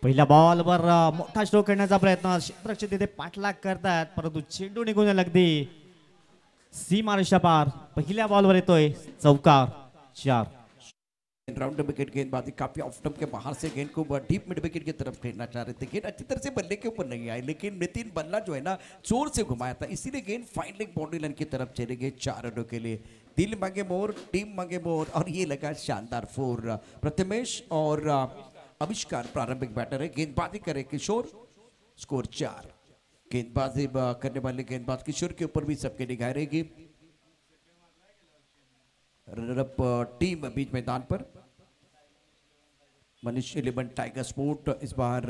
पहिल्या बॉलवर मोठा स्ट्रोक खेळण्याचा प्रयत्न क्षेत्ररक्षक तिथे पाठलाग करतात परंतु चेंडू निघून अगदी सीमारेषा पार. पहिल्या बॉलवर येतोय चौकार 4. राउंड विकेट गेंदबाजी काफी ऑफ स्टंप के बाहर से गेंद को डीप मिड विकेट की तरफ खेलना चाह रहे थे. गेंद अच्छी तरह से बल्ले के ऊपर नहीं आई लेकिन नितिन बल्ला जो है ना जोर से घुमाया था इसीलिए गेंद फाइन लेग बाउंड्री लाइन की तरफ चले गए 4 रनों के लिए. दिल मांगे मोर टीम मांगे मोर और ये लगा शानदार 4. प्रथमेश और आविष्कार प्रारंभिक बैटर है. गेंदबाजी करे किशोर. स्कोर 4. गेंदबाजी करने वाले गेंदबाज किशोर के ऊपर भी सबके निगाह रहेगी. रनरअप टीम बीच मैदान पर मनीष 11 टाइगर स्पोर्ट. इस बार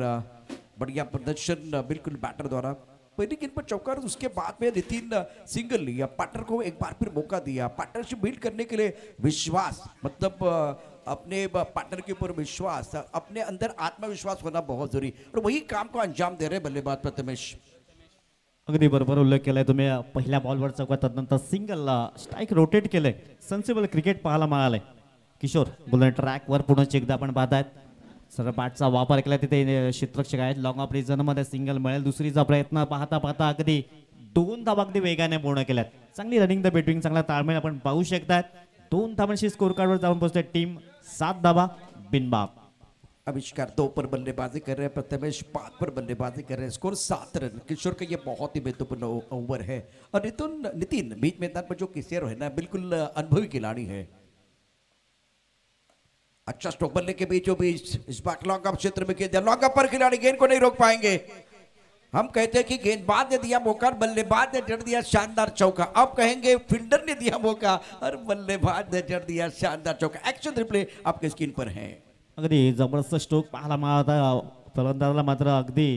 बढ़िया प्रदर्शन बिल्कुल बैटर द्वारा. पहली गेंद पर चौका उसके बाद में नितिन सिंगल लिया. पार्टनर को एक बार फिर मौका दिया. पार्टनरशिप बिल्ड करने के लिए विश्वास मतलब अपने पार्टनर के ऊपर विश्वास अपने अंदर आत्मविश्वास होना बहुत जरूरी और वही काम को अंजाम दे रहे बल्लेबाज प्रथमेश. अगदी बरोबर उल्लेख केलाय तुम्ही. पहिल्या बॉलवर चौका तदनंतर सिंगल स्ट्राईक रोटेट केलंय. सेन्सिबल क्रिकेट पाहायला मिळालंय. किशोर बुलेट ट्रॅकवर पुन्हा एकदा आपण पाहतायत. सरळ बॅटचा वापर केला तिथे क्षेत्ररक्षक आहेत. लॉंग ऑफ रिजन मध्ये सिंगल मिळेल दुसरीचा प्रयत्न पाहता पाहता अगदी 2 धावा अगदी वेगाने पूर्ण केल्यात. चांगली रनिंग द बिटवीन चांगला ताळमेळ आपण पाहू शकतात. 2 धावांशी स्कोर कार्डवर जाऊन पोहोचते टीम. 7 धावा बिनबाद. आविष्कार 2 पर बल्लेबाजी कर रहे हैं. प्रथमेश 5 पर बल्लेबाजी कर रहे हैं. Score 7 run. किशोर का ये बहुत ही महत्वपूर्ण ओवर है और नितिन बीच मैदान पर जो किशोर है ना बिल्कुल अनुभवी खिलाड़ी है. अच्छा स्ट्रोक बल्ले के बीचों बीच इस बार लॉन्ग ऑफ क्षेत्र में किया. लॉन्ग ऑफ पर खिलाड़ी गेंद को नहीं रोक पाएंगे. हम कहते हैं कि गेंदबाज ने दिया मौका बल्लेबाज ने जड़ दिया शानदार चौका. अब कहेंगे फील्डर ने दिया मौका और बल्लेबाज ने जड़ दिया शानदार चौका. एक्शन रिप्ले आपके स्क्रीन पर है. अगदी जबरदस्त स्ट्रोक पाहायला मिळाला. फलंदाजाला मात्र अगदी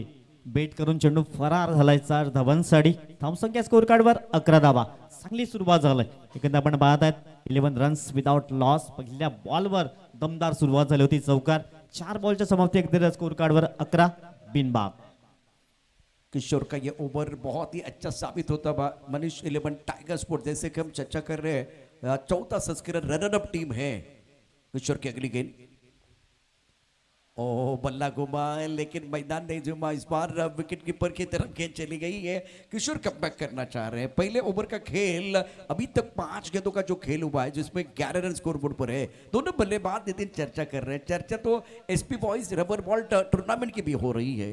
बेट करून चेंडू फरार झालाय. 4 धावांसाठी धावसंख्या स्कोर कार्डवर 11 धावा. चांगली सुरुवात झाली. एकंदर आपण पाहत आहेत 11 रन्स विदाउट लॉस. पहिल्या बॉलवर दमदार सुरुवात झाली होती. चौकार. 4 बॉलच्या समाप्ती एकंदर स्कोर कार्डवर 11 बिनबाद. किशोर का ये ओवर बहुत ही अच्छा साबित होता. मनीष 11 टाइगर स्पोर्ट जैसे कि हम चर्चा कर रहे हैं 4था संस्करण रनर अप टीम है. किशोर की अगली गेंद. ओ बल्ला घुमा लेकिन मैदान नहीं घुमा. इस बार विकेट कीपर की तरफ गेंद चली गई है. किशोर कमबैक करना चाह रहे हैं. पहले ओवर का खेल अभी तक 5 गेंदों का जो खेल हुआ है जिसमें 11 रन स्कोर बोर्ड पर है. दोनों बल्लेबाज नितिन चर्चा कर रहे हैं. चर्चा तो SP boys rubber ball tournament की भी हो रही है.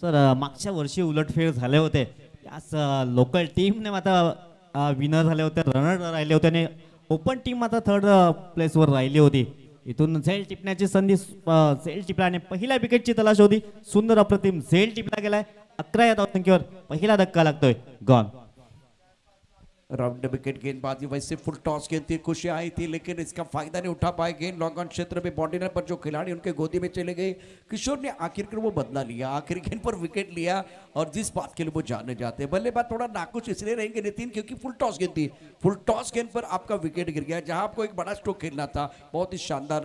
सर मागच्या वर्षी उलटफेर झाले होते. याच लोकल टीमने मात्र विनर झाले होते. रनर राहिले होते आणि ओपन टीम मात्र 3rd प्लेसवर राहिली होती. इथून झेल टिपण्याची संधी झेल टिपला आणि पहिल्या विकेटची तलाश होती. सुंदर अप्रतिम झेल टिपला गेलाय. 11 या धावसंख्येवर पहिला धक्का लागतोय. गॉन. राउंड विकेट गेंदबाजी वैसे फुल टॉस गेंद थी. खुशी आई थी लेकिन इसका फायदा नहीं उठा पाए. गेंद लॉन्ग ऑन क्षेत्र में बाउंड्री लाइन पर जो खिलाड़ी उनके गोदी में चले गए. किशोर ने आखिरकार वो बदला लिया. आखिर गेंद पर विकेट लिया और जिस बात के लिए वो जानने जाते हैं बल्लेबाज थोड़ा नाखुश इसलिए रहेंगे नितिन क्योंकि फुल टॉस गेंद थी. फुल टॉस गेंद पर आपका विकेट गिर गया जहां आपको एक बड़ा स्ट्रोक खेलना था. बहुत ही शानदार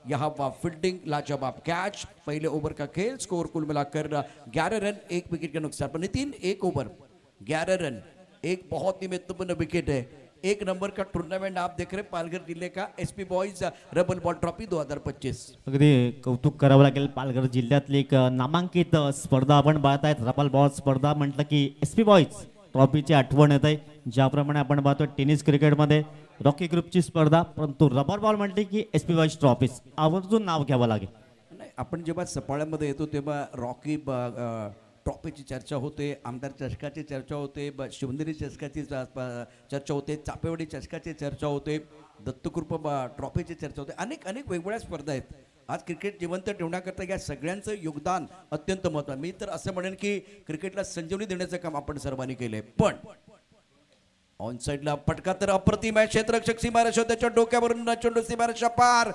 यहाँ फील्डिंग लाजवाब कैच. पहले ओवर का खेल. स्कोर कुल मिलाकर 11 रन 1 विकेट के नुकसान पर. नितिन 1 ओवर 11 रन एक बहुत ही महत्वपूर्ण विकेट है. 1 नंबर का टूर्नामेंट आप देख रहे हैं पालघर जिले का SP boys rubber ball trophy 2025. अगदी कौतुक करावं लागेल. पालघर जिल्ह्यातली एक नामांकित स्पर्धा आपण पाहतायत. रबल बॉल स्पर्धा म्हटलं की एसपी बॉयज ट्रॉफीची आठवण येत आहे. ज्याप्रमाणे आपण पाहतो टेनिस क्रिकेटमध्ये रॉकी ग्रुपची स्पर्धा परंतु रबर बॉल म्हटले की एसपी बॉयज ट्रॉफीज आवर्जून नाव घ्यावं लागेल. नाही आपण जेव्हा सपाळ्यामध्ये येतो तेव्हा रॉकी ट्रॉफीची चर्चा होते. आमदार चषकाची चर्चा होते. शिवनेरी चषकाची चर्चा होते. चापेवाडी चषकाची चर्चा होते. दत्तकृपा ट्रॉफीची चर्चा होते. अनेक वेगवेगळ्या स्पर्धा आहेत. आज क्रिकेट जिवंत ठेवण्याकरता या सगळ्यांचं योगदान अत्यंत महत्त्वाचं. मी तर असं म्हणेन की क्रिकेटला संजीवनी देण्याचं काम आपण सर्वांनी केलंय. पण ऑन साइडला फटका तर अप्रतिम आहे. क्षेत्ररक्षक सीमारेषा त्याच्या डोक्यावरून चेंडू सीमारेषा पार.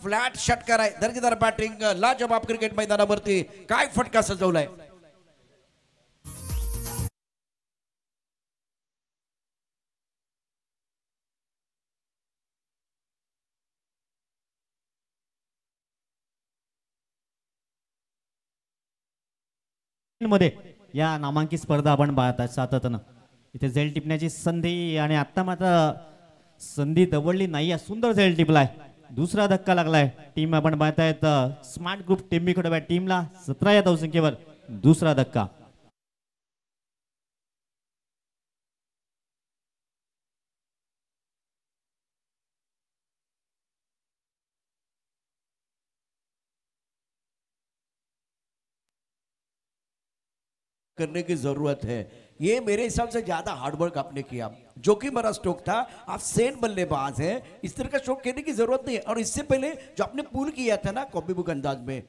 फ्लॅट षटकार आहे. दर्जेदार बॅटिंग लाजवाब क्रिकेट मैदानावरती काय फटका सजवलाय. मध्ये या नामांकित स्पर्धा आपण पाहतात सातत्यानं. इथे झेल टिपण्याची संधी आणि आता मात्र संधी दवडली नाही. सुंदर झेल टिपलाय. दुसरा धक्का लागलाय टीम आपण पाहतायत स्मार्ट ग्रुप टेंबीकडे टीमला 17 या धावसंख्येवर दुसरा धक्का. करने की जरूरत है. ये मेरे हिसाब से ज्यादा हार्डवर्क आपने किया. जो कि मेरा स्ट्रोक था, आप सेन बल्लेबाज हैं, इस तरह का स्ट्रोक खेलने की जरूरत नहीं है. और इससे पहले जो आपने पुल किया था ना कॉपी बुक अंदाज में,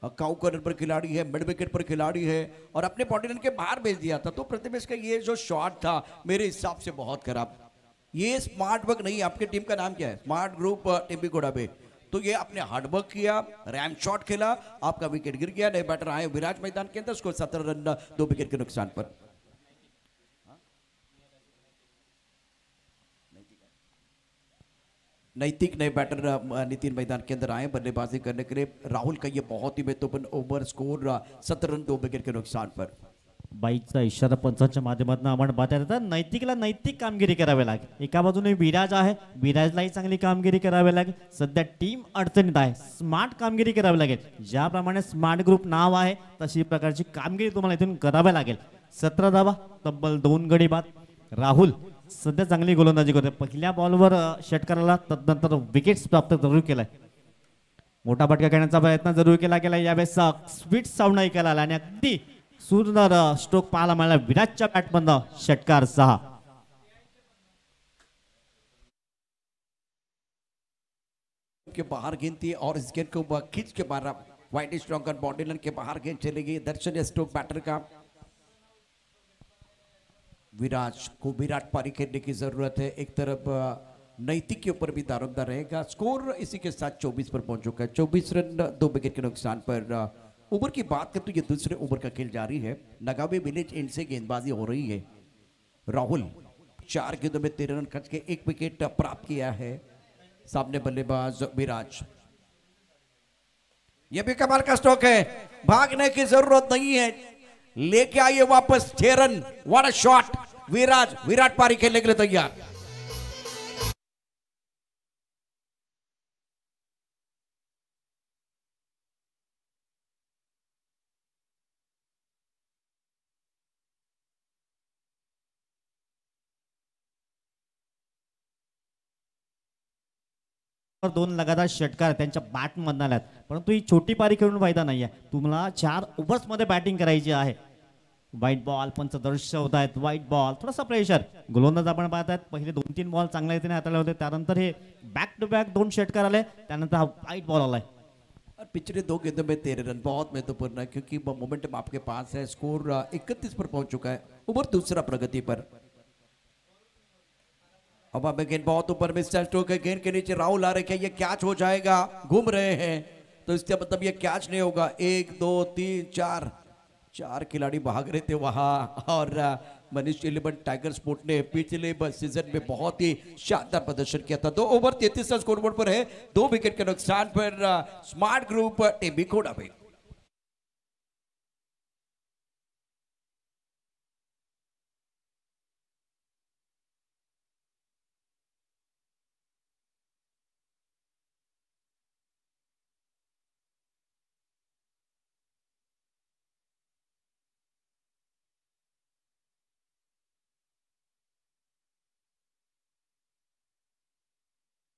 काउ कॉर्नर पर खिलाड़ी है, मिड विकेट पर खिलाड़ी है और अपने बॉडी लाइन के बाहर भेज दिया था, तो प्रतिमेश का ये जो शॉट था मेरे हिसाब से बहुत खराब. ये स्मार्ट वर्क नहीं. आपके टीम का नाम क्या है? स्मार्ट ग्रुप टेम्बीकोड़ा पे. तो ये आपने हार्डवर्क किया, रैम शॉट खेला, आपका विकेट गिर गया. नए बैटर आए विराज मैदान के अंदर, उसको 17 रन 2 विकेट के नुकसान पर. नैतिक नए बैटर नितिन मैदान के अंदर आए बल्लेबाजी करने के लिए. राहुल का ये बहुत ही महत्वपूर्ण ओवर, स्कोर 17 रन 2 विकेट के नुकसान पर. बाईकचा इशारा पंचांच्या माध्यमातून आपण पाहतायत नैतिकला नैतिक कामगिरी करावी लागेल. एका बाजूने विराज आहे, विराजलाही चांगली कामगिरी करावी लागेल. सध्या टीम अडचणीत आहे, स्मार्ट कामगिरी करावी लागेल. ज्याप्रमाणे स्मार्ट ग्रुप नाव आहे तशी प्रकारची कामगिरी तुम्हाला इथून करावी लागेल. 17 धावा, तब्बल 2 गडी बाद. राहुल सध्या चांगली गोलंदाजी करतोय. पहिल्या बॉलवर षटकाराला तदनंतर विकेट्स प्राप्त जरूर केलाय. मोठा फटका घेण्याचा प्रयत्न जरूर केला. यावेळेस स्वीट साऊंड ऐकायला आला आणि अगदी सुंदर स्ट्रोक पाहायला मिळाला विराटच्या बॅटमधनं. षटकार 6. के बाहर गेंद थी और इस गेंद को खींच के मारा. वाइड स्ट्रॉन्ग बॉडी लाइन के बाहर गेंद चली गई. दर्शन स्ट्रोक बैटर का. विराज को विराट पारी खेलने की जरूरत है. एक तरफ नैतिक के ऊपर भी दारोमदार रहेगा. स्कोर इसी के साथ 24 पर पहुंच चुका है. 24 रन 2 विकेट के नुकसान पर. ओवर की बात करें तो ये दूसरे ओवर का खेल जारी है. नगावे विलेज एंड से गेंदबाजी हो रही है. राहुल 4 गेंदों में 13 रन खर्च के 1 विकेट प्राप्त किया है. सामने बल्लेबाज विराज. यह भी कमाल का स्ट्रोक है. भागने की जरूरत नहीं है, लेके आइए वापस 6 run. What a shot. Viraj Virat पारी खेलने के लिए तैयार. और 2 लगातार षटकार त्यांच्या बॅट मधून आल्यात. परंतु ही छोटी पारी खेळून फायदा नाहीये. तुम्हाला 4 ओव्हर्स मध्ये बॅटिंग करायची आहे. वाईट बॉल पंच दर्शवत आहेत. वाईट बॉल थोडासा प्रेशर. गोलंदाज आपण पाहतायत पहिले 2-3 बॉल चांगल्या रीतीने हाताळले होते. त्यानंतर हे बॅक टू बॅक 2 षटकार आले. त्यानंतर हा वाईट बॉल आलाय. और पिछले 2 गेंदों में 13 रन बहुत महत्वपूर्ण है, क्योंकि मोमेंटम आपके पास है. स्कोर 31 पर पहुंच चुका है. ओवर दूसरा प्रगति पर. अब अब गेंद बहुत ऊपर में स्ट्रोक है. गेंद के नीचे राहुल आ रहे. क्या ये कैच हो जाएगा? घूम रहे हैं, तो इसका मतलब ये कैच नहीं होगा. 1 2 3 4 खिलाड़ी भाग रहे थे वहां. और मनीष 11 टाइगर स्पोर्ट ने पिछले सीजन में बहुत ही शानदार प्रदर्शन किया था. 2 ओवर 33 रन स्कोरबोर्ड पर है. 2 विकेट के नुकसान पर स्मार्ट ग्रुप टेम्बीकोड़ा में.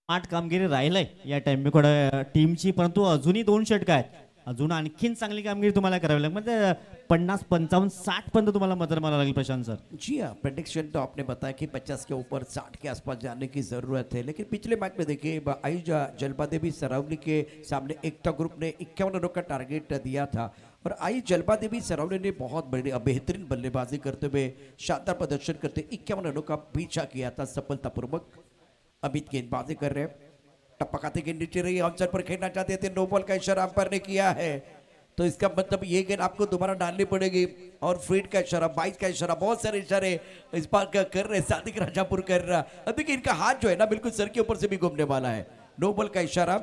स्मार्ट कामगिरी राहिलंय या टेम्बीकोडा टीमची. परंतु अजूनही 2 षटक आहेत. अजून आणखीन चांगली कामगिरी तुम्हाला करावी लागेल. म्हणजे 50 55 60 पर्यंत तुम्हाला मदर मारावं लागेल प्रशांत सर. जी हाँ, प्रेडिक्शन तो आपने बताया कि 50 के ऊपर 60 के आसपास जाने की जरूरत है. लेकिन पिछले मैच में देखिए आई जलपादेवी सरावली के सामने एकता ग्रुप ने 51 रनों का टारगेट दिया था. और आई जलपादेवी सरावली ने बहुत बड़ी बेहतरीन बल्लेबाजी करते हुए शानदार प्रदर्शन करते 51 रनों का पीछा किया था सफलतापूर्वक. अमित गेंदबाजी कर रहे हैं. टपकाते गेंद नीचे रही. ऑन पर खेलना चाहते थे. नो बॉल का इशारा अंपायर ने किया है, तो इसका मतलब ये गेंद आपको दोबारा डालनी पड़ेगी. और फ्रीड का इशारा, 22 का इशारा, बहुत सारे इशारे इस बार कर रहे. सादिक राजापुर कर रहा. अभी कि इनका हाथ जो है ना बिल्कुल सर के ऊपर से भी घूमने वाला है. नो बॉल का इशारा.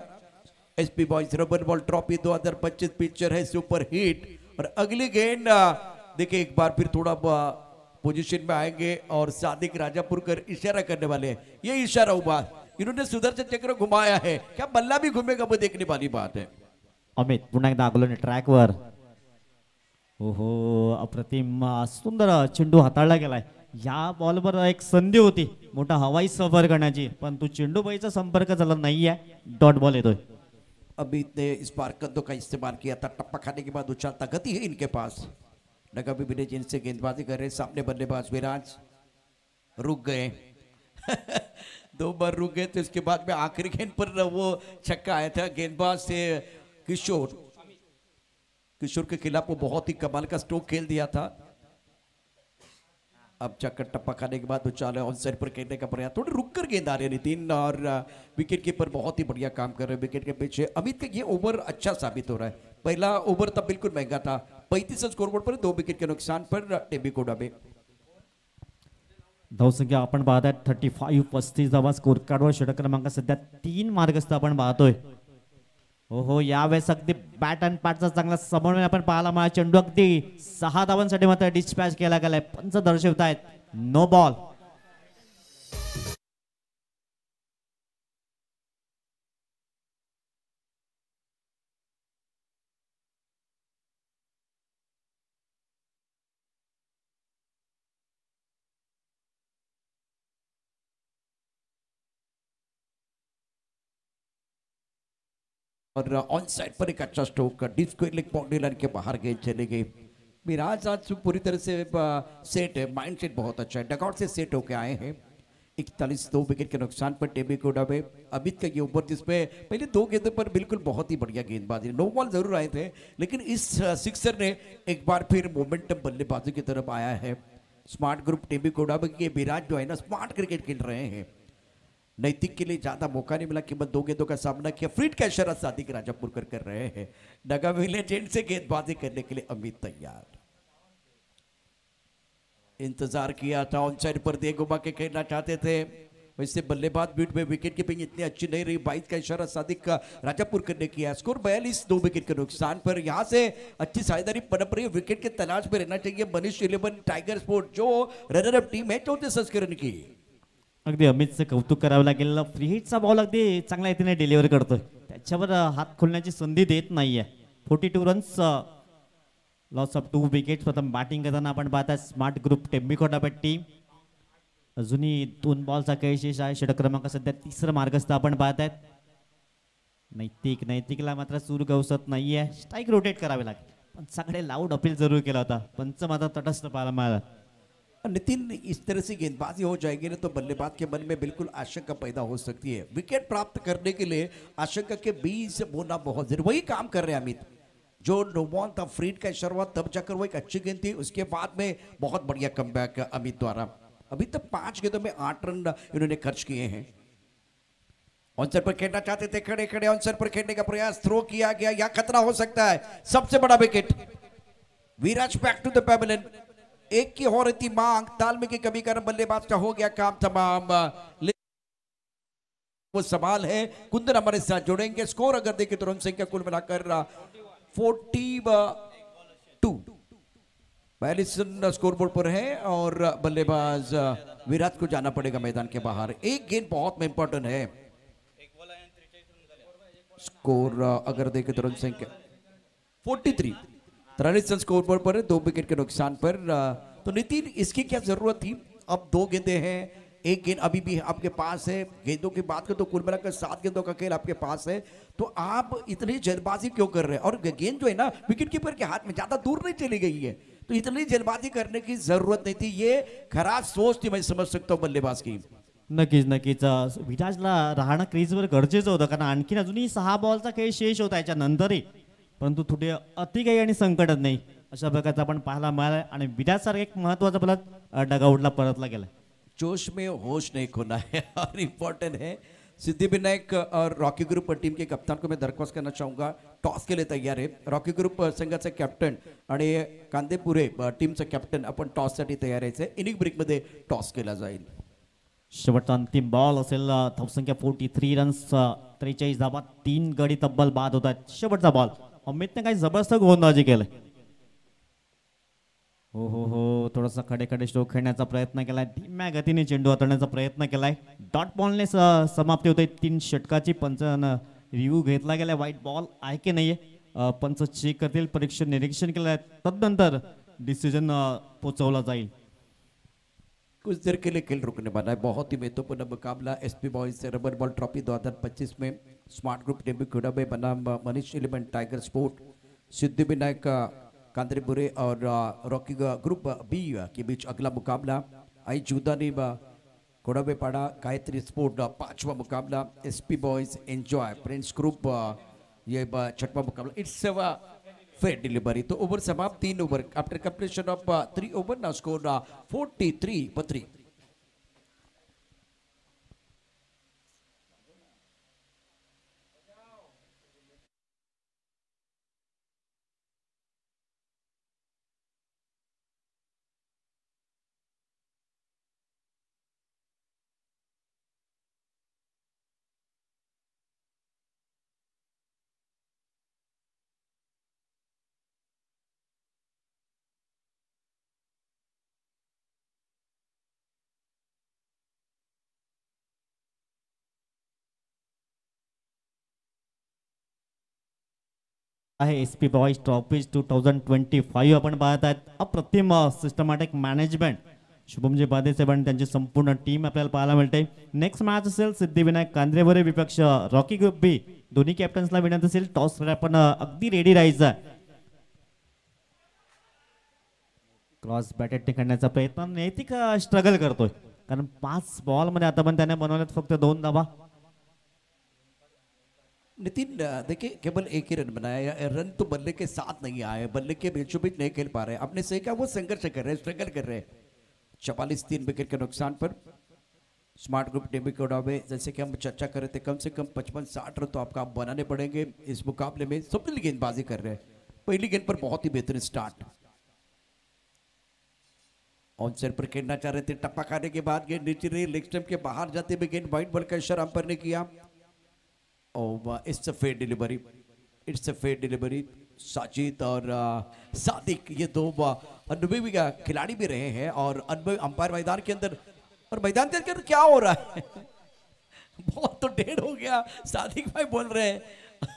SP boys rubber ball trophy 2025 picture है सुपर हिट. और अगली गेंद देखिए एक बार फिर थोड़ा पोजीशन में आएंगे और सादिक राजापुरकर इशारा करने वाले हैं. ये इशारा हुआ. इन्होंने सुदर्शन चक्र घुमाया है, क्या बल्ला भी घूमेगा वो देखने वाली बात है। अमित पुन्हा एकदा अगोलोने ट्रॅकवर. ओहो अप्रतिम सुंदर चेंडू हाताळला गेलाय. या बॉलवर एक संधी होती मोठा हवाई सफर करण्याची, पण तू चेंडूबाईचा संपर्क झाला नाहीये. डॉट बॉल येतोय. अमित ने इस बार कद्दों का इस्तेमाल किया था, टप्पा खाने के बाद उछालता गति है इनके पास। नगाबी विनय जिनसे गेंदबाजी कर रहे, सामने बल्लेबाज विराज रुक गए। 2 बार रुक गए, तो इसके बाद में आखिरी गेंद पर वो छक्का आया था गेंदबाज से किशोर के खिलाफ। वो बहुत ही कमाल का स्ट्रोक खेल दिया था। अब चक्कर टप्पा खाने के बाद उछाले ऑन साइड पर खेलने का प्रयास, थोड़ी रुक कर गेंद आ रहे नितिन, और विकेट कीपर बहुत ही बढ़िया काम कर रहे हैं विकेट के पीछे। अमित का ये ओवर अच्छा साबित हो रहा है। पहला ओवर तब बिल्कुल महंगा था, 35 स्कोरबोर्ड पर 2 विकेट के नुकसान पर टेबिकोडा में। धावसंख्या आपण पाहताय 35 धावा स्कोर कार्डवर. षटक क्रमांक सध्या 3 मार्गस्थ आपण पाहतोय. हो यावेळेस अगदी बॅट अँड पॅटचा चांगला समन्वय आपण पाहायला मिळाला. चेंडू अगदी 6 धावांसाठी मात्र डिस्पॅच केला गेलाय. पंच दर्शवतायत नो बॉल. और ऑन साइड पर एक अच्छा stroke, deep square leg boundary line के बाहर गेंद चले गई। मिराज आज पूरी तरह से सेट है, माइंड सेट बहुत अच्छा है, डगआउट से सेट होके आए हैं। 41 2 विकेट के नुकसान पर टेबिकोडा में अमित का ये ओवर, जिसमें पहले 2 गेंदों पर बिल्कुल बहुत ही बढ़िया गेंदबाजी, नो बॉल जरूर आए थे, लेकिन इस सिक्सर ने एक बार फिर मोमेंटम बल्लेबाजी की तरफ आया है। स्मार्ट ग्रुप टेबिकोडा में ये मिराज जो है ना स्मार्ट क्रिकेट खेल रहे हैं। नैतिक के लिए ज्यादा मौका नहीं मिला, केवल 2 गेंदों का सामना किया। फ्रीड का इशारा सादिक राजापुरकर कर रहे हैं। नगावी लेजेंड से गेंदबाजी करने के लिए अमित तैयार। इंतजार किया था, ऑन साइड पर दे घुमा के खेलना चाहते थे, वैसे बल्लेबाज बीट में विकेट कीपिंग इतनी अच्छी नहीं रही। 22 का इशारा सादिक का राजापुरकर ने किया। स्कोर 42 2 विकेट के नुकसान पर। यहां से अच्छी साझेदारी पनप रही है, विकेट के तलाश में रहना चाहिए मनीष 11 टाइगर स्पोर्ट, जो रनर अप टीम है 14 संस्करण की। अगदी अमितचं कौतुक करावं लागेल. फ्री हिटचा बॉल अगदी चांगल्या रीतीने डिलिव्हर करतोय, त्याच्यावर हात खोलण्याची संधी देत नाहीये. 42 रन्स, लॉस ऑफ 2 विकेट. प्रथम बॅटिंग करताना आपण पाहता स्मार्ट ग्रुप टेम्बिकोटा टीम. अजूनही 2 बॉलचा खेळ शेष आहे. षटक क्रमांक सध्या 3रं मार्गस्थ आपण पाहतायत. नैतिकला मात्र सूर गवसत नाहीये. स्ट्राईक रोटेट करावे लागेल, पण सगळे लाऊड अपील जरूर केला होता, पंच मात्र तटस्थ पाहायला मिळाला. नितिन, इस तरह से गेंदबाजी हो जाएगी ना तो बल्लेबाज के मन में बिल्कुल आशंका पैदा हो सकती है। विकेट प्राप्त करने के लिए आशंका के बीच बोना बहुत जरूरी, वही काम कर रहे हैं अमित। जो नो बॉल था, फ्रीड का शुरुआत तब जाकर वो एक अच्छी गेंद थी, उसके बाद में बहुत बढ़िया कमबैक अमित द्वारा। अभी तक 5 गेंदों में 8 रन इन्होंने खर्च किए हैं। ऑनसर पर खेलना चाहते थे, खड़े खड़े ऑनसर पर खेलने का प्रयास, थ्रो किया गया, या खतरा हो सकता है। सबसे बड़ा wicket, Viraj back to the pavilion. एक की हो रही थी मांग, तालमेल की कमी कारण बल्लेबाज का हो गया काम तमाम। वो सवाल है, कुंदन हमारे साथ जुड़ेंगे। स्कोर अगर देखें तो रन संख्या कुल मिलाकर 42। बैलिसन स्कोरबोर्ड पर है और बल्लेबाज विराट को जाना पड़ेगा मैदान के बाहर। एक गेंद बहुत इंपॉर्टेंट है। स्कोर अगर देखें तो रन संख्या 43। 43 स्कोरबोर्ड पर है, 2 विकेट के नुकसान पर। तो नितिन, इसकी क्या जरूरत थी? अब 2 गेंदें हैं, एक गेंद अभी भी आपके पास है। गेंदों की बात करें तो कुल मिलाकर 7 गेंदों का खेल आपके पास है, तो आप इतनी जल्दबाजी क्यों कर रहे हैं? और गेंद जो है ना विकेट कीपर के हाथ में ज्यादा दूर नहीं चली गई है, तो इतनी जल्दबाजी करने की जरूरत नहीं थी। ये खराब सोच थी, मैं समझ सकता हूँ बल्लेबाज की। नक्कीच विराजला राहणं क्रीजवर गरजेचं होतं, कारण आणखीन अजूनही 6 बॉलचा खेळ शेष होता याच्यानंतरही, परंतु थोडे अति काही आणि संकटच नाही अशा प्रकारचं आपण पाहायला मिळालं. आणि विराजसारखा एक महत्वाचा फलक डगआउटला परतला गेला. जोश में होश नहीं खोना है और इम्पोर्टेंट है। सिद्धिविनायक और रॉकी ग्रुप टीम के कप्तान को मैं दरख्वास्त करना चाहूंगा, टॉस के लिए तैयार है। रॉकी ग्रुप संघाचे कॅप्टन आणि कांदेपुरे टीमचं कॅप्टन आपण टॉससाठी तयार आहे। इनिंग ब्रेकमध्ये टॉस केला जाईल। शेवटचा अंतिम बॉल असेल. धावसंख्या 43 रन्स, 43 धावा, 3 गडी तब्बल बाद होतात. शेवटचा बॉल, अमितने काही जबरदस्त गोलंदाजी केलं. हो थोडासा खडे खडे स्ट्रोक खेळण्याचा प्रयत्न केलाय, धीम्या गतीने चेंडू हाताळण्याचा प्रयत्न केलाय. डॉट बॉलने समाप्ती होते. 3 षटकाची पंच रिव्ह्यू घेतला गेलाय. वाईट बॉल आहे की नाहीये पंच चेक करतील, परीक्षण निरीक्षण केलं आहे, तदनंतर डिसिजन पोचवला जाईल. कुछ देर के लिए खेल रुकने वाला है. बहुत ही महत्वपूर्ण मुकाबला SP boys rubber ball trophy 2025 में स्मार्ट ग्रुप टेम्बिकुड़ा में बनाम Manish element tiger sport Siddhivinayak Kandrepure और रॉकी ग्रुप बी के बीच अगला मुकाबला. आई जूदानी कोडाबे पाड़ा गायत्री स्पोर्ट 5वां मुकाबला. SP boys enjoy Prince group ये 6वां मुकाबला. It's fair delivery. तो ओवर समाप्त 3 over after completion of 3 over ना स्कोर 43-3. आहे एस पी बॉईज ट्रॉफीज 2025 आपण पाहत आहेत. अप्रतिम सिस्टमॅटिक मॅनेजमेंट शुभमजी बादेसाहेब आणि त्यांची संपूर्ण टीम आपल्याला पाहायला मिळते. नेक्स्ट मॅच असेल सिद्धिविनायक कांद्रेवरे विपक्ष रॉकी ग्रुप बी. दोन्ही कॅप्टन्सला विनंती असेल टॉस आपण अगदी रेडी राहायचं. क्रॉस बॅटेट करण्याचा प्रयत्न, नैतिक स्ट्रगल करतोय कारण 5 बॉल मध्ये आता पण त्याने बनवलेत फक्त 2 धावा. नितिन देखिए केवल एक ही रन बनाया. रन तो बल्ले के साथ नहीं आए, बल्ले के बीचों बीच नहीं खेल पा रहे. आपने सही कहा, वो संघर्ष कर रहे हैं, स्ट्रगल कर रहे हैं. 44-3 विकेट के नुकसान पर स्मार्ट ग्रुप टेम्बिकुड़ा में जैसे कि हम चर्चा कर रहे थे कम से कम 55-60 रन तो आपका बनाने पड़ेंगे इस मुकाबले में. स्वप्निल गेंदबाजी कर रहे हैं. पहली गेंद पर बहुत ही बेहतरीन स्टार्ट. ऑन साइड पर खेलना चाह रहे थे, टप्पा खाने के बाद गेंद नीचे रही, लेग स्टंप के बाहर जाते हुए गेंद वाइड बॉल का इशारा अंपायर ने किया. It's a fair delivery. It's a fair delivery. Sajid और सादिक ये 2 अनुभवी खिलाड़ी भी रहे हैं और अनुभवी अंपायर मैदान के अंदर. और मैदान के अंदर क्या हो रहा है बहुत तो डेढ़ हो गया सादिक भाई बोल रहे हैं.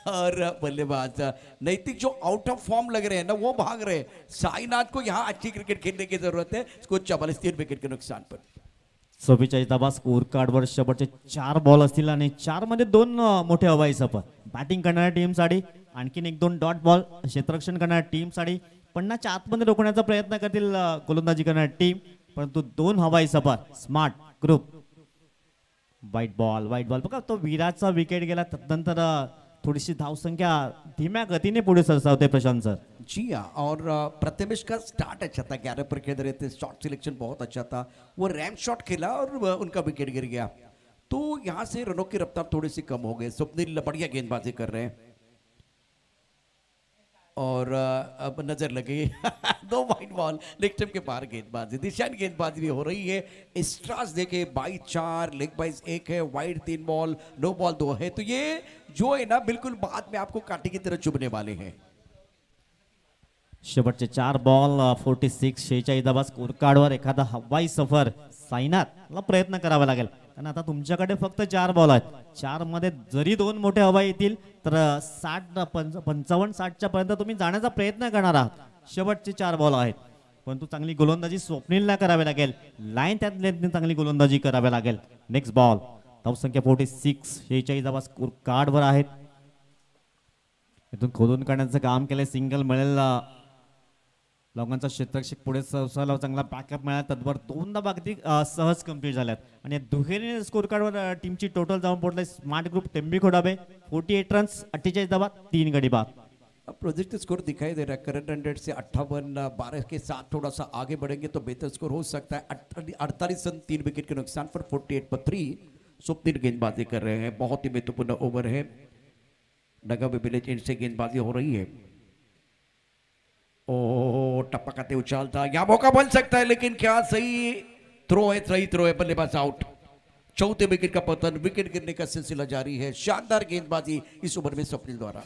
और बल्लेबाज नैतिक जो आउट ऑफ फॉर्म लग रहे हैं ना वो भाग रहे हैं. साईनाथ को यहाँ अच्छी क्रिकेट खेलने की जरूरत है. इसको 44-3 विकेट के नुकसान पर 44 धावा स्कोर कार्डवर. शेवटचे 4 बॉल असतील आणि 4 मध्ये 2 मोठे हवाई सफर. बॅटिंग करणाऱ्या टीमसाठी आणखीन 1-2 डॉट बॉल. क्षेत्ररक्षण करणाऱ्या टीमसाठी 50 आतमध्ये रोखण्याचा प्रयत्न करतील गोलंदाजी करणारी टीम, परंतु 2 हवाई सफर. Smart group. वाईट बॉल बघा तो विराटचा विकेट गेला. तदनंतर थोडीशी धावसंख्या धीम्या गतीने पुढे सरसावते प्रशांत सर. जी हाँ. और प्रथमेश का स्टार्ट अच्छा था, 11 पर खेल रहे थे. शॉट सिलेक्शन बहुत अच्छा था. वो रैम शॉट खेला और उनका विकेट गिर गया. तो यहाँ से रनों की रफ्तार थोड़ी सी कम हो गई. स्वप्निल बढ़िया गेंदबाजी कर रहे हैं और अब नजर लगी 2 वाइड बॉल. लेग स्टंप के बाहर गेंदबाजी, दिशाहीन गेंदबाजी भी हो रही है. स्ट्रास देखे 22-4, लेग बाइज 1 है, वाइड 3 बॉल, नो बॉल 2 है. तो ये जो है ना बिल्कुल बाद में आपको कांटे की तरह चुभने वाले हैं. शेवटचे 4 बॉल 46 धावा स्कोर कार्डवर. एखादा हवाई सफर साईनाथला प्रयत्न करावा लागेल कारण आता तुमच्याकडे फक्त 4 बॉल आहेत. 4 मध्ये जरी 2 मोठे हवाई येतील तर 55-60च्या पर्यंत तुम्ही जाण्याचा प्रयत्न करणार आहात. शेवटचे 4 बॉल आहेत परंतु चांगली गोलंदाजी स्वप्नीलला करावी लागेल. लाईन त्यातल्या चांगली गोलंदाजी करावी लागेल. Next ball. धावसंख्या 46 धावा स्कोर कार्डवर आहेत. इथून खोदून काढण्याचं काम केलंय. सिंगल मिळेल. लोकांचा क्षेत्ररक्षक पुढे सहसाला चांगला बॅकअप मिळाला. तत्वर 2 धावा अगदी सहज कंप्लीट झाल्यात आणि दुहेरीने स्कोर कार्डवर टीमची टोटल जाऊन पोहोचले. स्मार्ट ग्रुप टेम्बिकुड़ा 48 रन्स 48 धावा 3 गडी बाद. प्रोजेक्ट स्कोर दिखाई दे रहा है. करंट 100 से 58-12 के साथ थोड़ा सा आगे बढ़ेंगे तो बेहतर स्कोर हो सकता है. 48 रन 3 विकेट के नुकसान पर 48-3 स्वप्निल गेंदबाजी कर रहे हैं. बहुत ही महत्वपूर्ण ओवर है. नगावे विलेज इनसे गेंदबाजी हो रही है. ओ टप्पा खाते उछालता, यह मौका बन सकता है लेकिन क्या सही थ्रो है. सही थ्रो है. बल्लेबाज आउट. 4थे विकेट का पतन. विकेट गिरने का सिलसिला जारी है. शानदार गेंदबाजी इस ओवर में स्वप्निल द्वारा.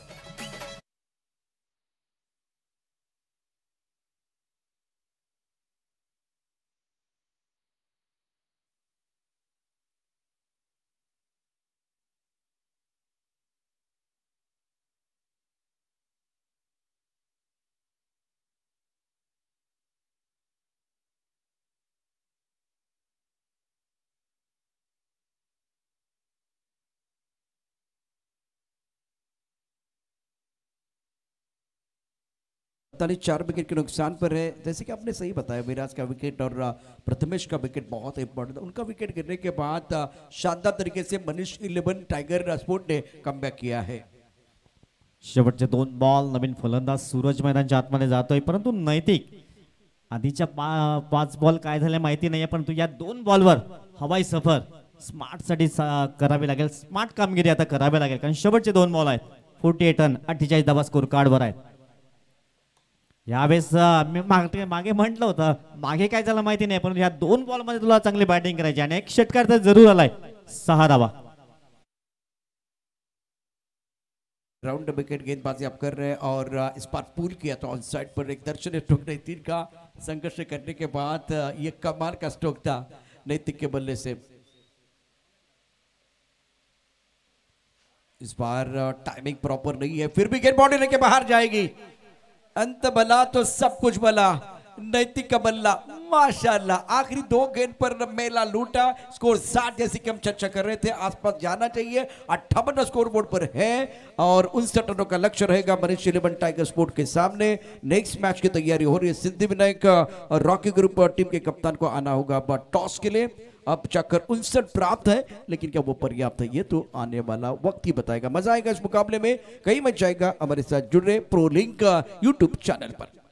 4 विकेट के नुकसान पर है। जैसे कि आपने सही बताया, विराज का विकेट और प्रथमेश का विकेट बहुत इंपॉर्टेंट। उनका विकेट गिरने के बाद शानदार तरीके से मनीष 11 टाइगर स्पोर्ट ने कमबॅक किया है। शेवटचे 2 बॉल नवीन फलंदाज सूरज मैदानच्या आतमध्ये जातोय, परंतु नैतिक आधीच्या 5 बॉल काय झाले माहिती नाहीये, परंतु या 2 बॉलवर हवाई सफर स्मार्ट साठी करावी लागेल, स्मार्ट कामगिरी आता करावी लागेल, कारण शेवटचे 2 बॉल आहेत 48 रन 48 धावा स्कोर कार्डवर आहेत. यावेळेस मी मागे म्हटलं होतं, मागे काय झालं माहिती नाही, परंतु या 2 बॉल मध्ये तुला चांगली बॅटिंग करायची आणि एक षटकार तर जरूर आलाय. 6 धावा. राउंड विकेट गेंदबाजी आप कर रहे हैं और इस बार पुल किया तो ऑन साइड पर एक दर्शनीय स्ट्रोक नैतिक का संघर्ष करने के बाद ये कमाल का स्ट्रोक था नैतिक के बल्ले से। इस बार टाइमिंग प्रॉपर नहीं है, फिर भी गेंद बाउंड्री लेके बाहर जाएगी। अंत भला तो सब कुछ भला, नैतिक का बल्ला माशाल्लाह आखिरी 2 गेंद पर मेला लूटा। स्कोर 60 जैसे कि हम चर्चा कर रहे थे, आसपास जाना चाहिए। 58 स्कोर बोर्ड पर है और 59 रनों का लक्ष्य रहेगा मनीष 11 टाइगर स्पोर्ट के सामने। नेक्स्ट मैच की तैयारी हो रही है। सिद्धि विनायक और रॉकी ग्रुप टीम के कप्तान को आना होगा टॉस के लिए। अब चक्कर 59 प्राप्त है, लेकिन क्या वो पर्याप्त है ये तो आने वाला वक्त ही बताएगा। मजा आएगा इस मुकाबले में, कहीं मच जाएगा। हमारे साथ जुड़ रहे प्रो लिंक यूट्यूब चैनल पर।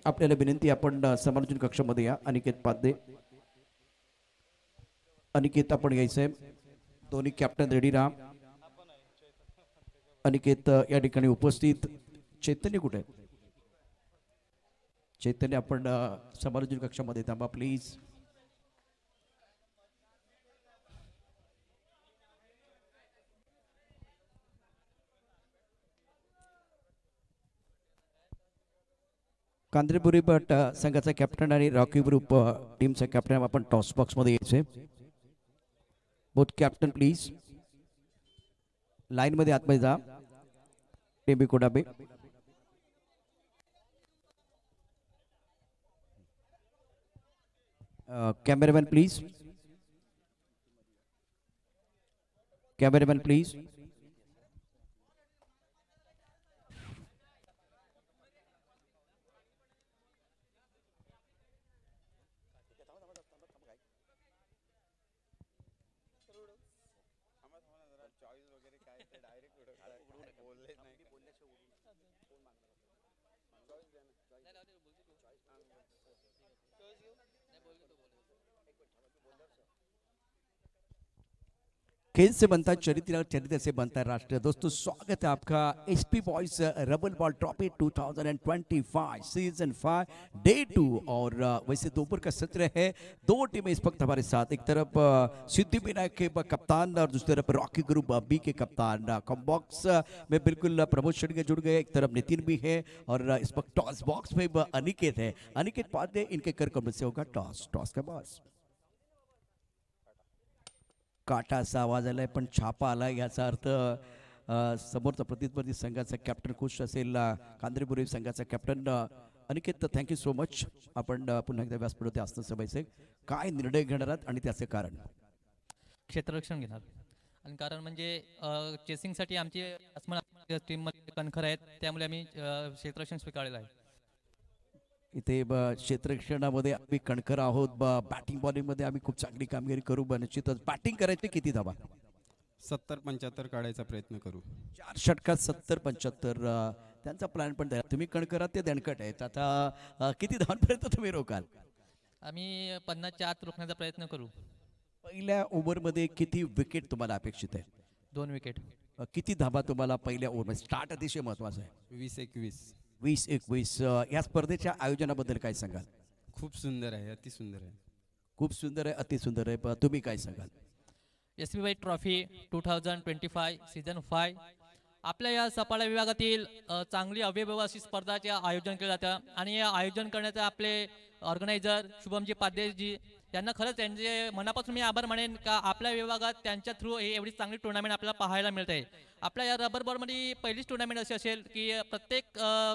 आपल्याला विनंती, आपण समालोचन कक्षामध्ये या। अनिकेत पाध्ये, अनिकेत आपण यायचंय, दोन्ही कॅप्टन रेडी राहा। अनिकेत या ठिकाणी उपस्थित। चैतन्य कुठे आहे? चैतन्य आपण समालोचन कक्षामध्ये थांबा प्लीज। कांद्रेपुरी बट संघाचा कॅप्टन आणि रॉकी ग्रुप टीमचा कॅप्टन आपण टॉस बॉक्स मध्ये यायचे। बोथ कॅप्टन प्लीज लाईन मध्ये आतमध्ये जा। टेबी कोडाबे, कॅमेरामॅन प्लीज, कॅमेरामॅन प्लीज। खेल से बनता है चरित्र और चरित्र से बनता है राष्ट्र। दोस्तों स्वागत है आपका SP boys rubber ball trophy 2025 season 5 day 2। और वैसे दोपहर का सत्र है। 2 टीमें इस वक्त हमारे साथ, एक तरफ सिद्धि विनायक के कप्तान और दूसरी तरफ रॉकी ग्रुप बी के कप्तान। कॉम बॉक्स में बिल्कुल प्रमोद शेट्टी जुड़ गए, एक तरफ नितिन भी है और इस वक्त टॉस बॉक्स में अनिकेत है। अनिकेत पाध्ये, इनके कर कमरे से होगा टॉस। टॉस का बॉस काटा असा आवाज आलाय, पण छापा आलाय, याचा अर्थ समोरचा प्रतिस्पर्धी संघाचा कॅप्टन खुश असेल। कांद्रेपुरी संघाचा captain Aniket, thank you so much. आपण पुन्हा एकदा व्यासपीठावरती असतं सभेचे काय निर्णय घेणार आहात आणि त्याचे कारण? क्षेत्ररक्षण घेणार आणि कारण म्हणजे चेसिंगसाठी आमची टीममध्ये कणखर आहेत, त्यामुळे आम्ही क्षेत्ररक्षण स्वीकारलेलं आहे। इथे क्षेत्ररक्षणामध्ये आम्ही कणखर आहोत। बॅटिंग बॉलिंग मध्ये आम्ही खूप चांगली कामगिरी करू। निश्चितच बॅटिंग करायची किती धावा? 70-75 काढायचा प्रयत्न करू। 4 षटकात 70-75 त्यांचा प्लॅन पण द्या। तुम्ही कणखरात ते दणकट आहेत, आता किती धावांपर्यंत तुम्ही रोकाल? आम्ही 50च्या आत रोखण्याचा प्रयत्न करू। पहिल्या ओव्हरमध्ये किती विकेट तुम्हाला अपेक्षित आहे? 2 विकेट। किती धावा तुम्हाला पहिल्या ओव्हरमध्ये? स्टार्ट अतिशय महत्वाचा आहे। 20-21 20-21 या स्पर्धेच्या आयोजनाबद्दल काय सांगाल? खूप सुंदर आहे, अति सुंदर आहे। खूप सुंदर आहे, अति सुंदर आहे। तुम्ही काय सांगाल? एसपीवाय ट्रॉफी 2025 सीझन 5 आपल्या या सपाटा विभागातील चांगली अवयव अशी स्पर्धाचे आयोजन केले जातं आणि हे आयोजन करण्याचे आपले ऑर्गनायझर शुभमजी पाध्यजी यांना खरंच त्यांचे मनापासून मी आभार मानेन का आपल्या विभागात त्यांच्या थ्रू हे एवढी चांगली टुर्नामेंट आपल्याला पाहायला मिळते। आपल्या या रबर बॉलमध्ये पहिलीच टुर्नामेंट अशी असेल की प्रत्येक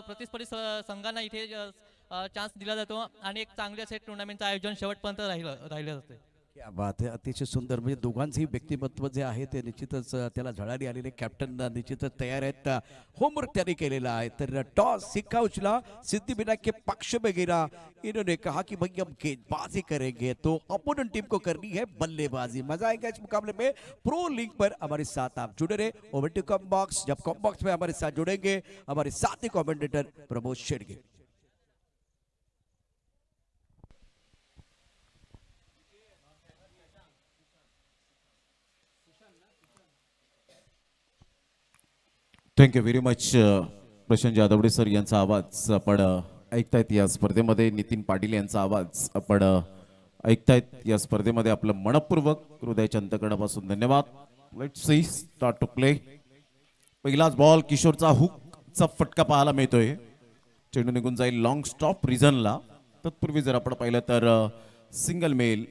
प्रतिस्पर्धी संघांना इथे चान्स दिला जातो आणि एक चांगले असे टुर्नामेंटचं आयोजन शेवटपर्यंत राहिलं असते। क्या बात आहे, अतिशय सुंदर. म्हणजे दोघांचंही व्यक्तिमत्व जे आहे ते निश्चितच त्याला झळाळी आलेले. कॅप्टन निश्चितच तयार आहेत. होमवर्क त्यांनी केलेला आहे. तर टॉस सिक्का उचला, सिद्धिविनायक के पक्ष में गिरा. इन्होंने कहा कि भाई हम गेंदबाजी करेंगे तो अपोनेंट टीम को करनी है बल्लेबाजी. मजा आएगा इस मुकाबले में. प्रो लीग पर हमारे साथ आप जुड़े रहे. Over to com box. जब कॉम बॉक्स में हमारे साथ जुड़ेंगे हमारे साथ ही commentator Pramod Shedge. Thank you very much Prashant Jadhavde sir यांचा आवाज आपण ऐकतायत या स्पर्धेमध्ये. नितीन पाटील यांचा आवाज आपण ऐकतायत या स्पर्धेमध्ये. आपलं मनपूर्वक हृदयाच्या अंतकरणापासून धन्यवाद. Let's see start to play. पहिलाच बॉल किशोरचा हुकचा फटका पाहायला मिळतोय. चेंडू निघून जाईल लॉंग स्टॉप रिझनला. तत्पूर्वी जर आपण पाहिलं तर सिंगल मेल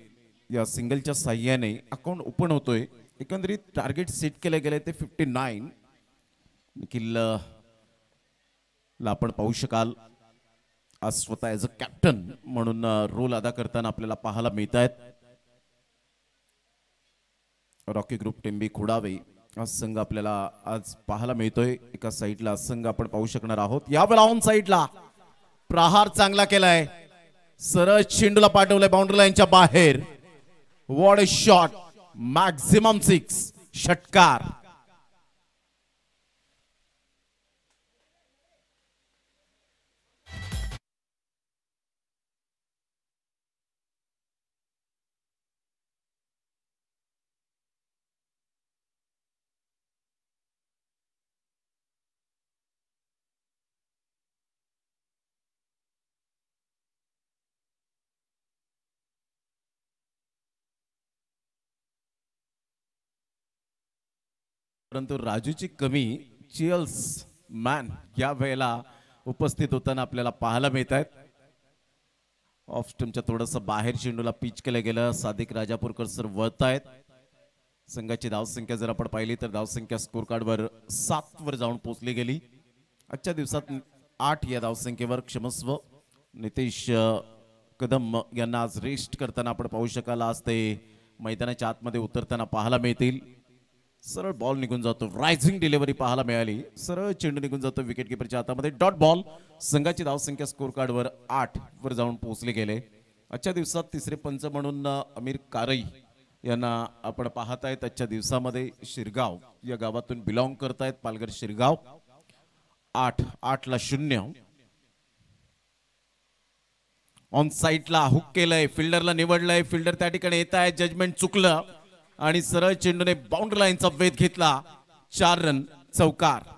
या सिंगलच्या साह्याने अकाउंट ओपन होतोय. एकंदरीत टार्गेट सेट केले गेले ते 59. निखिल ला आपण पाहू शकाल आज स्वतः ॲज अ कॅप्टन म्हणून रोल अदा करताना आपल्याला पाहायला मिळत आहेत. रॉकी ग्रुप टेंबी खुडावे हा संघ आपल्याला आज पाहायला मिळतोय. एका साईडला संघ आपण पाहू शकणार आहोत. यावेळेला ऑन साईडला प्रहार चांगला केलाय. सरळ चेंडूला पाठवलंय बाउंड्री लाईनच्या बाहेर. What a shot. मॅक्झिमम 6 षटकार. परंतु राजूची कमी चियल्स मॅन या वेळेला उपस्थित होताना आपल्याला पाहायला मिळत आहेत. ऑफ स्टंपच्या थोडंसं बाहेर चेंडूला पिच केलं गेलं. सादिक राजापूरकर सर वळत आहेत. संघाची धावसंख्या जर आपण पाहिली तर धावसंख्या स्कोर कार्डवर 7 वर जाऊन पोहोचली गेली. आजच्या दिवसात 8 या धावसंख्येवर क्षमस्व. नितेश कदम यांना आज रेस्ट करताना आपण पाहू शकाल. आज ते मैदानाच्या आतमध्ये उतरताना पाहायला मिळतील. सरळ बॉल निघून जातो. रायझिंग डिलिव्हरी पाहायला मिळाली. सरळ चेंडू निघून जातो विकेट किपरच्या हातामध्ये. Dot ball. संघाची धावसंख्या स्कोर कार्डवर 8 वर जाऊन पोहोचले गेले. आजच्या दिवसात तिसरे पंच म्हणून अमीर कारई यांना आपण पाहतायत. आजच्या दिवसामध्ये शिरगाव या गावातून बिलॉंग करतायत. पालघर शिरगाव. 8-8ला 0. ऑन साईडला हुक केलंय. फिल्डरला निवडलंय. फिल्डर त्या ठिकाणी येत आहे. जजमेंट चुकलं आणि सरळ चेंडूने बाउंड्री लाईनचा वेध घेतला. 4 रन. चौकार.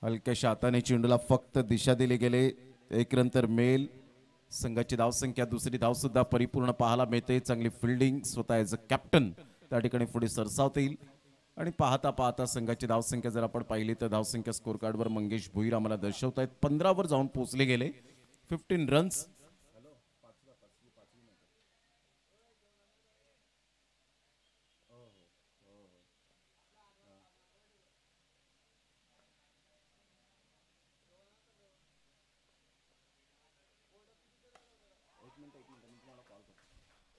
हलक्याशा हाताने चेंडूला फक्त दिशा दिली गेले. एक रन तर मेल. संघाची धावसंख्या दुसरी धाव सुद्धा परिपूर्ण पाहायला मिळते. चांगली फिल्डिंग स्वतः ॲज अ कॅप्टन त्या ठिकाणी पुढे सरसावतील. आणि पाहता पाहता संघाची धावसंख्या जर आपण पाहिली तर धावसंख्या स्कोर कार्डवर मंगेश भुईर आम्हाला दर्शवत आहेत. 15 वर जाऊन पोहोचले गेले. 15 रन्स.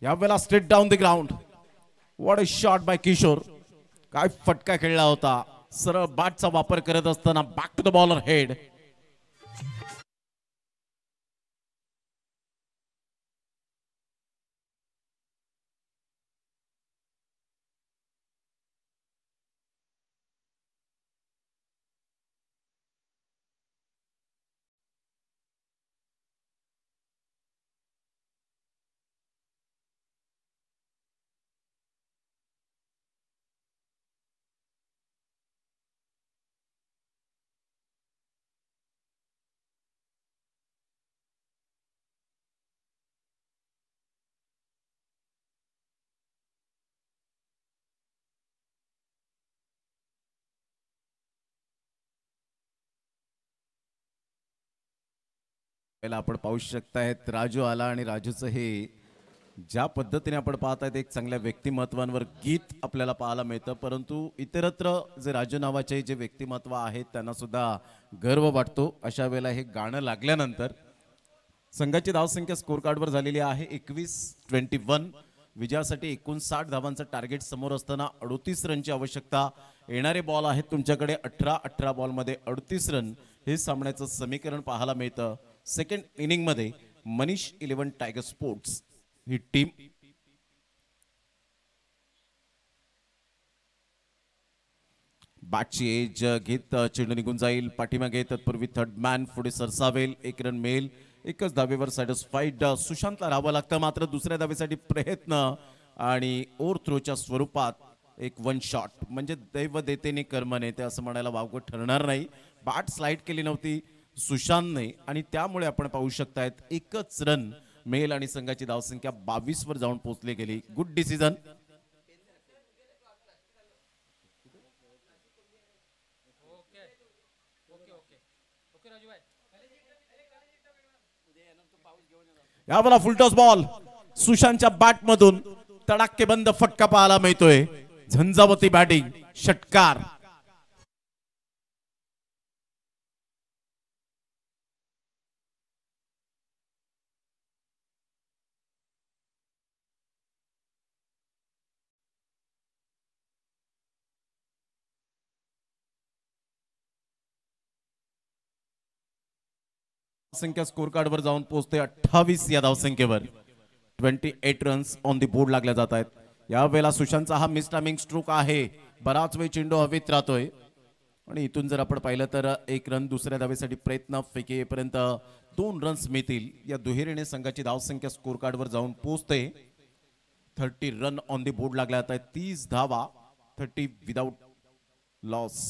यावेळेला straight down the ground. What a shot by Kishore. काय फटका खेळला होता. सरळ बॅटचा वापर करत असताना back to the bowler head. पहिला आपण पाहू शकतायत राजू आला आणि राजूचं हे ज्या पद्धतीने आपण पाहतायत एक चांगल्या व्यक्तिमत्वांवर गीत आपल्याला पाहायला मिळतं, परंतु इतरत्र जे राजू नावाचे जे व्यक्तिमत्व आहेत त्यांना सुद्धा गर्व वाटतो. अशा वेळेला हे गाणं लागल्यानंतर संघाची धावसंख्या स्कोर कार्डवर झालेली आहे 21-21. विजयासाठी 59 धावांचं टार्गेट समोर असताना 38 रनची आवश्यकता. येणारे बॉल आहेत तुमच्याकडे 18 बॉलमध्ये 38 रन हे सामन्याचं समीकरण पाहायला मिळतं. सेकंड इनिंग मध्ये मनीष 11 टायगर स्पोर्ट्स ही टीम बॅटची एज घेत चेंडू निघून जाईल पाठीमागे. तत्पूर्वी थर्ड मॅन पुढे सरसावेल. 1 रन मिळेल. एकच धावेवर सॅटिस्फाईड सुशांतला राहावं लागतं, मात्र दुसऱ्या धावेसाठी प्रयत्न आणि ओव्हर थ्रोच्या स्वरूपात एक वन शॉट म्हणजे दैव देतेने कर्मने ते असं म्हणायला वावगं ठरणार नाही. बॅट स्लाइड केली नव्हती सुशांतने आणि त्यामुळे आपण पाहू शकतायत एकच रन मिळेल आणि संघाची धावसंख्या 22 वर जाऊन पोहोचली गेली. Good decision. यावेळेला फुलटॉस बॉल सुशांतच्या बॅट मधून तडाखेबंद फटका पाहायला मिळतोय. झंझावती बॅटिंग षटकार. संख्या स्कोर कार्डवर जाऊन पोहोचते 28 या धावसंख्येवर. 28 रन्स ऑन दी बोर्ड लागल्या जात आहेत. यावेळेला सुशांतचा हा मिस टायमिंग स्ट्रोक आहे. बराच वेळ चेंडू हवेत राहतोय आणि इथून जर आपण पाहिलं तर 1 रन दुसऱ्या धावेसाठी प्रयत्न फेकी येईपर्यंत 2 रन्स मिळतील. या दुहेरीने संघाची धावसंख्या स्कोर कार्डवर जाऊन पोहोचते. 30 रन ऑन दी बोर्ड लागल्या जात आहेत. 30 धावा 30 विदाउट लॉस.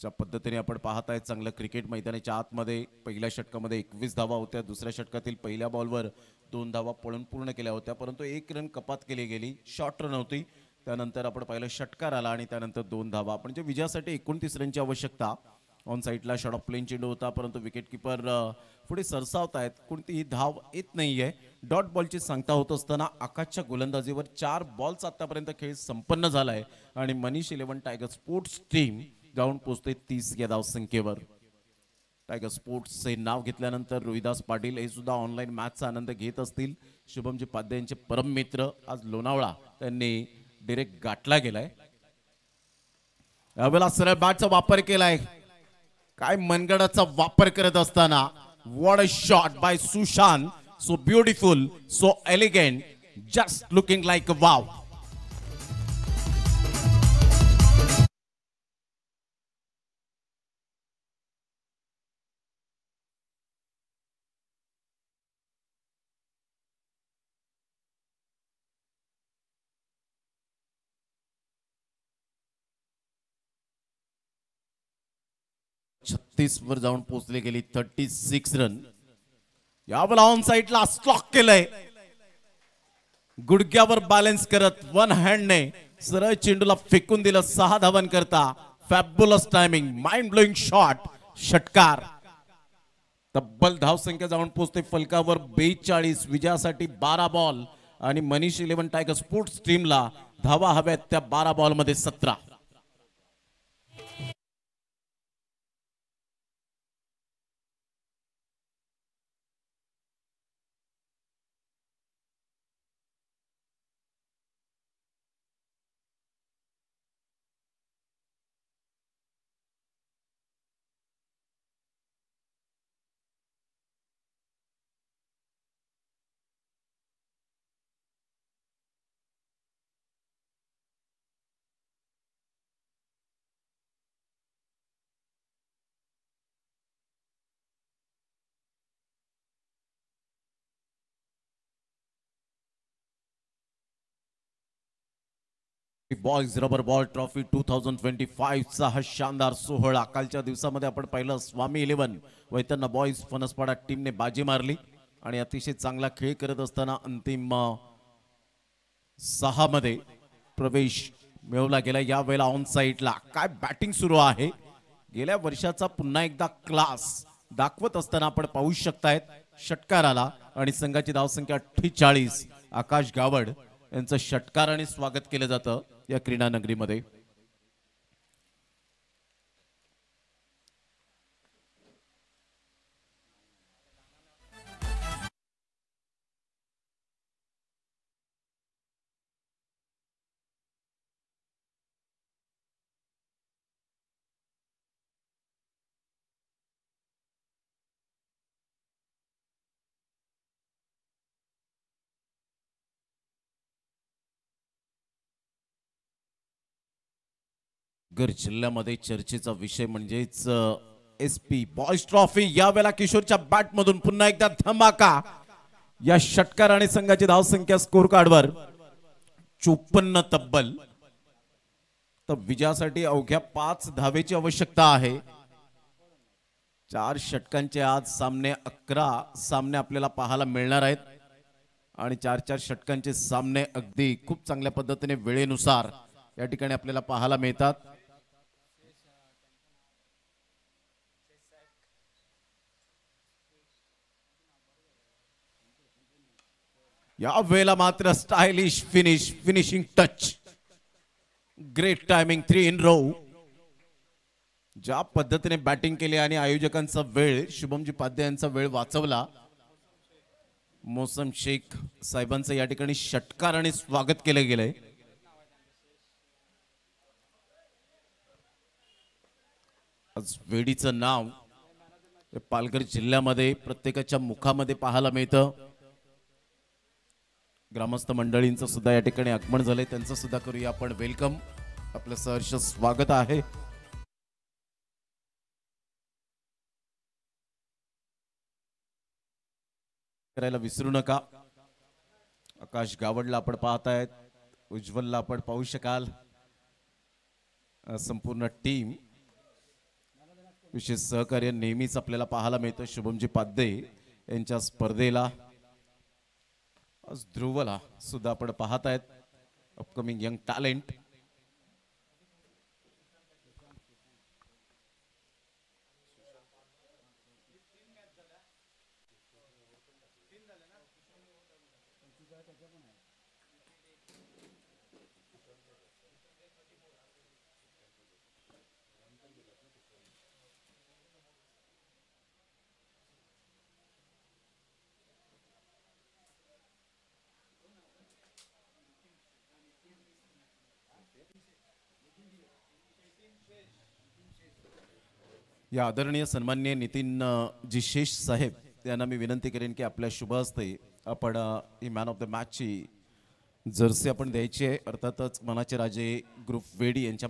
ज्या पद्धतीने आपण पाहताय चांगलं क्रिकेट मैदानाच्या आतमध्ये पहिल्या षटकामध्ये 21 धावा होत्या. दुसऱ्या षटकातील पहिल्या बॉलवर 2 धावा पळून पूर्ण केल्या होत्या, परंतु 1 रन कपात केली गेली. शॉर्ट रन होती. त्यानंतर आपण पाहिलं षटकार आला आणि त्यानंतर 2 धावा. म्हणजे विजयासाठी 29 रनची आवश्यकता. ऑन साईडला शॉट ऑफ प्लेन चेंडू होता, परंतु विकेट किपर पुढे सरसावतायत. कोणतीही धाव येत नाहीये. डॉट बॉलची सांगता होत असताना आकाशच्या गोलंदाजीवर 4 बॉलचा आतापर्यंत खेळ संपन्न झालाय आणि मनीष 11 टायगर स्पोर्ट्स टीम जाऊन पोहोचते 30 या धावसंख्येवर. टायगर स्पोर्ट्सचे नाव घेतल्यानंतर रोहिदास पाटील हे सुद्धा ऑनलाईन मॅचचा आनंद घेत असतील. शुभमजी पाध्ये यांचे परम मित्र आज लोणावळा त्यांनी डायरेक्ट गाठला गेलाय. यावेळेला सरळ बॅटचा वापर केलाय. काय मनगडाचा वापर करत असताना what a shot by Sushant. So beautiful, so elegant, just looking like a wow. वर जाऊन पोहोचले गेली 36 रन. यावेळेला ऑन साईडला स्ट्रोक केलंय. गुडघ्यावर बॅलन्स करत वन हँडने सरळ चेंडूला फेकून दिलं 6 धावन करता. Fabulous timing, mind blowing shot, षटकार. तब्बल धावसंख्या जाऊन पोहोचते फलकावर 42. विजयासाठी 12 बॉल आणि मनीष 11 टायगर स्पोर्ट्स टीमला धावा हव्यात त्या 12 बॉलमध्ये 17. बॉयज रबर बॉल ट्रॉफी 2025 चा हा शानदार सोहळा. कालच्या दिवसामध्ये आपण पाहिलं स्वामी 11 वैतरणा बॉयज फणसपाडा टीमने बाजी मारली आणि अतिशय चांगला खेळ करत असताना अंतिम 6 मध्ये प्रवेश मिळवला गेला. या वेळेला ऑन साईडला काय बॅटिंग सुरू आहे. गेल्या वर्षाचा पुन्हा एकदा क्लास दाखवत असताना आपण पाहू शकतायत षटकाराला आणि संघाची धावसंख्या 48. आकाश गावड यांचं षटकाराने स्वागत केलं जातं या क्रीडा नगरीमध्ये. पालघर जिल्ह्यामध्ये चर्चेचा विषय म्हणजेच SP बॉयज ट्रॉफी. यावेळेला किशोरच्या बॅट मधून पुन्हा एकदा धमाका. या षटकाराने संघाची धावसंख्या स्कोर कार्डवर 54 तब्बल. तर विजयासाठी अवघ्या 5 धावेची आवश्यकता आहे. 4 षटकांचे आज सामने 11 सामने आपल्याला पाहायला मिळणार आहेत आणि 4 षटकांचे सामने अगदी खूप चांगल्या पद्धतीने वेळेनुसार या ठिकाणी आपल्याला पाहायला मिळतात. या वेळेला मात्र stylish finishing touch, great timing, 3 इन रो. ज्या पद्धतीने बॅटिंग केली आणि आयोजकांचा वेळ, शुभमजी पाध्ये यांचा वेळ वाचवला. मोसम शेख साहेबांचं या ठिकाणी षटकाराने स्वागत केलं गेलंय. आज वेडीचं नाव पालघर जिल्ह्यामध्ये प्रत्येकाच्या मुखामध्ये पाहायला मिळतं. ग्रामस्थ मंडळींचं सुद्धा या ठिकाणी आगमन झालंय, त्यांचं सुद्धा करूया आपण वेलकम. आपलं सहर्ष स्वागत आहे. करायला विसरू नका. आकाश गावडला आपण पाहतायत, उज्ज्वलला आपण पाहू शकाल. संपूर्ण टीम, विशेष सहकार्य नेहमीच आपल्याला पाहायला मिळतं शुभमजी पाध्ये यांच्या स्पर्धेला. आज ध्रुवला सुद्धा आपण पाहतायत, अपकमिंग यंग टॅलेंट. या आदरणीय सन्माननीय नितीन जी शेष साहेब यांना मी विनंती करेन की आपल्या शुभ हस्ते आपण he man of the मॅचची Jersey आपण द्यायची आहे. अर्थातच मनाचे राजे ग्रुप वेडी यांच्या